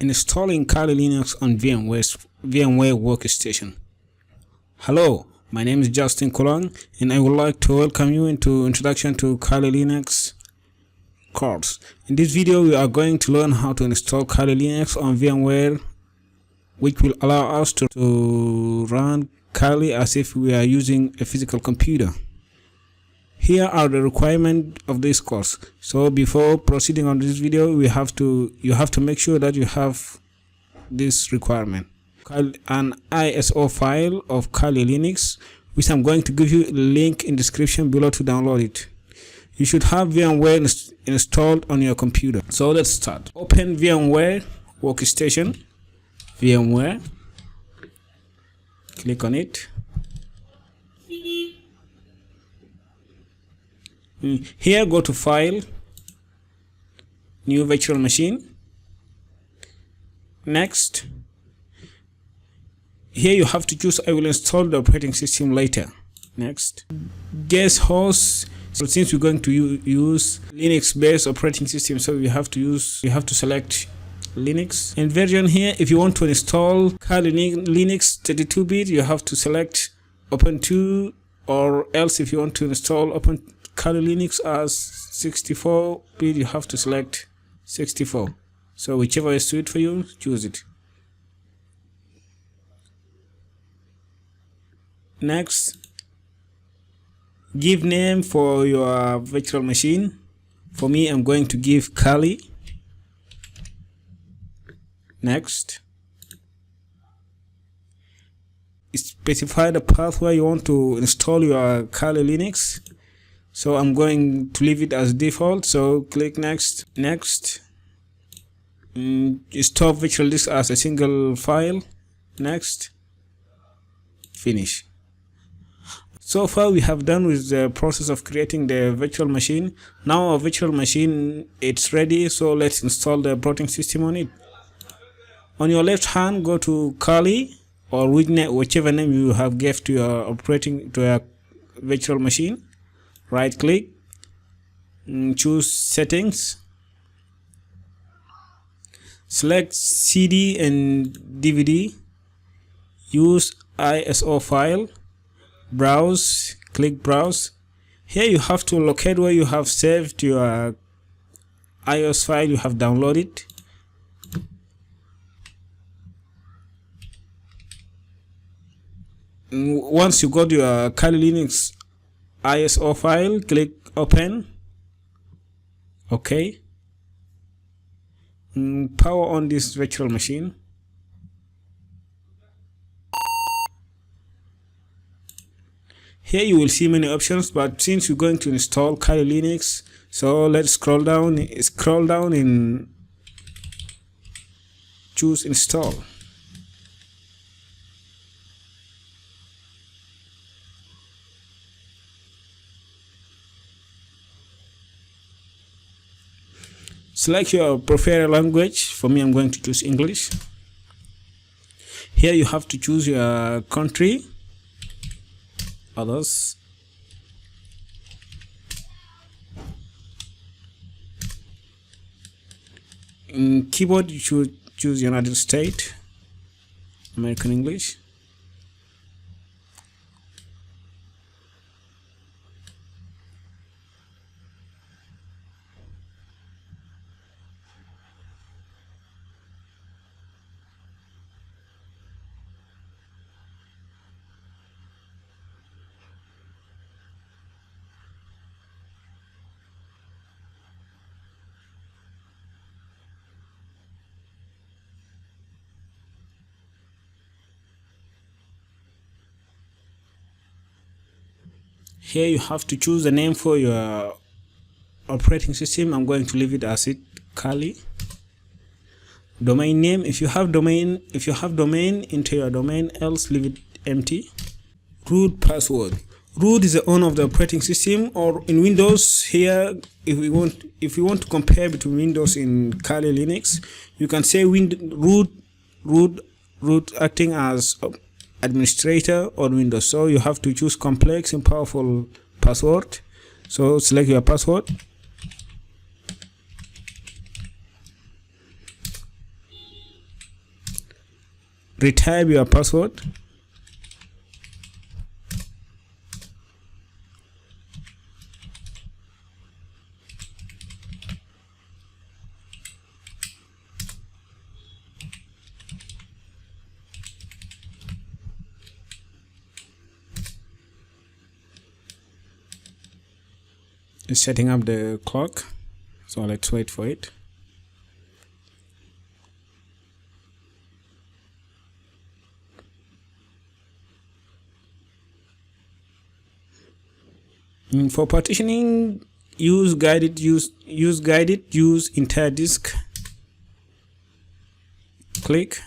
Installing Kali Linux on VMware Workstation. Hello, my name is Justin Kolong, and I would like to welcome you into Introduction to Kali Linux course. In this video, we are going to learn how to install Kali Linux on VMware, which will allow us to run Kali as if we are using a physical computer. Here are the requirements of this course. So before proceeding on this video, you have to make sure that you have this requirement: an ISO file of Kali Linux, which I'm going to give you a link in description below to download it. You should have VMware installed on your computer. So let's start. Open VMware Workstation, VMware, click on it. Here, go to File, New Virtual Machine. Next, here you have to choose I will install the operating system later. Next, guest host. So since we're going to use Linux-based operating system, so you have to select Linux. And version here, if you want to install Kali Linux 32-bit, you have to select Open2, or else if you want to install Kali Linux as 64-bit, you have to select 64. So whichever is suited for you, choose it. Next, give name for your virtual machine. For me, I'm going to give Kali. Next, specify the path where you want to install your Kali Linux. So I'm going to leave it as default, so click next. Next, store virtual disk as a single file. Next, finish. So far we have done with the process of creating the virtual machine. Now our virtual machine, it's ready, so let's install the operating system on it. On your left hand, go to Kali, or whichever name you have gave to your virtual machine. Right click, choose settings, select CD and DVD, use ISO file, browse, click browse. Here you have to locate where you have saved your ISO file you have downloaded. Once you got your Kali Linux ISO file, click open. Okay. Power on this virtual machine. Here you will see many options, but since you're going to install Kali Linux, so let's scroll down and choose install. Select your preferred language. For me, I'm going to choose English. Here you have to choose your country. Others. In keyboard, you should choose United States, American English. Here you have to choose the name for your operating system. I'm going to leave it as Kali. Domain name, if you have domain, enter your domain, else leave it empty. Root password. Root is the owner of the operating system, or in Windows here, if we want to compare between Windows and Kali Linux, you can say root acting as administrator on Windows. So you have to choose complex and powerful password. So select your password. retype your password. It's setting up the clock, so let's wait for it. For partitioning, use entire disk. Click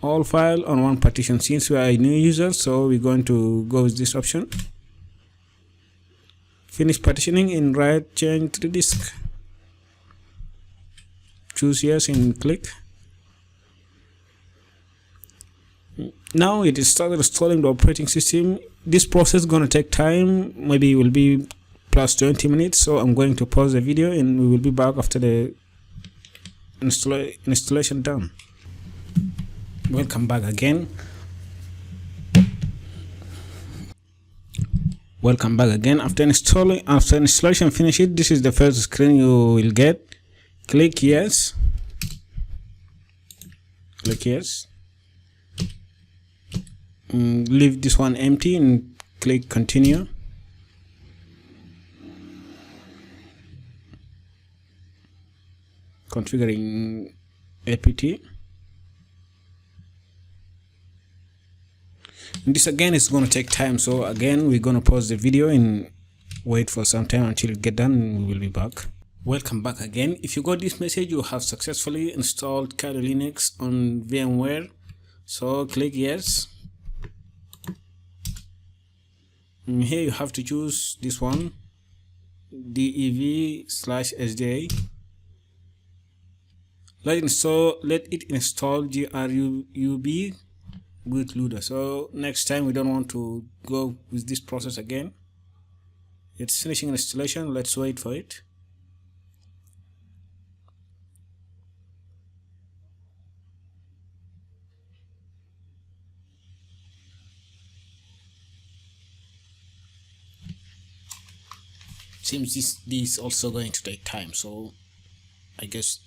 all file on one partition. Since we are a new user, so we're going to go with this option. Finish partitioning and write change to the disk. Choose yes and click. Now it is started installing the operating system. This process is going to take time, maybe it will be plus 20 minutes, so I'm going to pause the video and we will be back after the installation done. Welcome back again. Welcome back again. After installation finished, this is the first screen you will get. Click yes. Click yes. Leave this one empty and click continue. Configuring apt. And this again is going to take time, so again we're going to pause the video and wait for some time until it get done, and we will be back. Welcome back again. If you got this message, you have successfully installed Kali Linux on VMware, so click yes. And here you have to choose this one, dev/sda. Let it install grub bootloader. So next time we don't want to go with this process again. It's finishing installation. Let's wait for it. Seems this is also going to take time, so I guess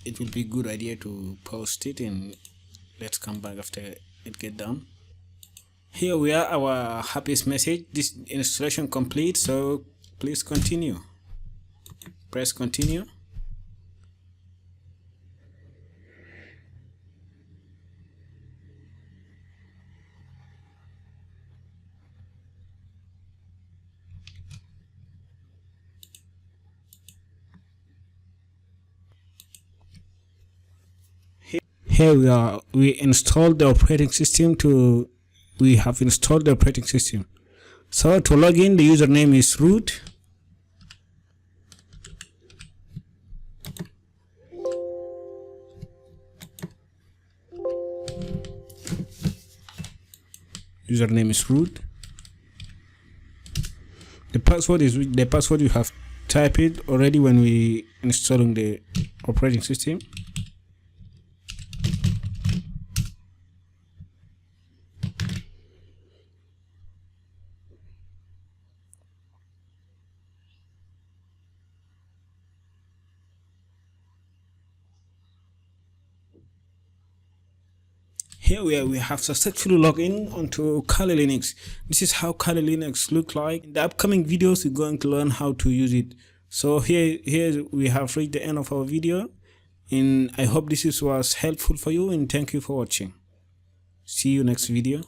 it will be a good idea to post it and let's come back after it get done. Here we are, our happiest message. This installation complete, so please continue. Press continue. Here we are. We installed the operating system we have installed the operating system. So to log in, the username is root. Username is root. The password is the password you have typed it already when we installing the operating system. Here we have successfully logged in onto Kali Linux. This is how Kali Linux look like. In the upcoming videos, we're going to learn how to use it. So here we have reached the end of our video, and I hope this was helpful for you, and thank you for watching. See you next video.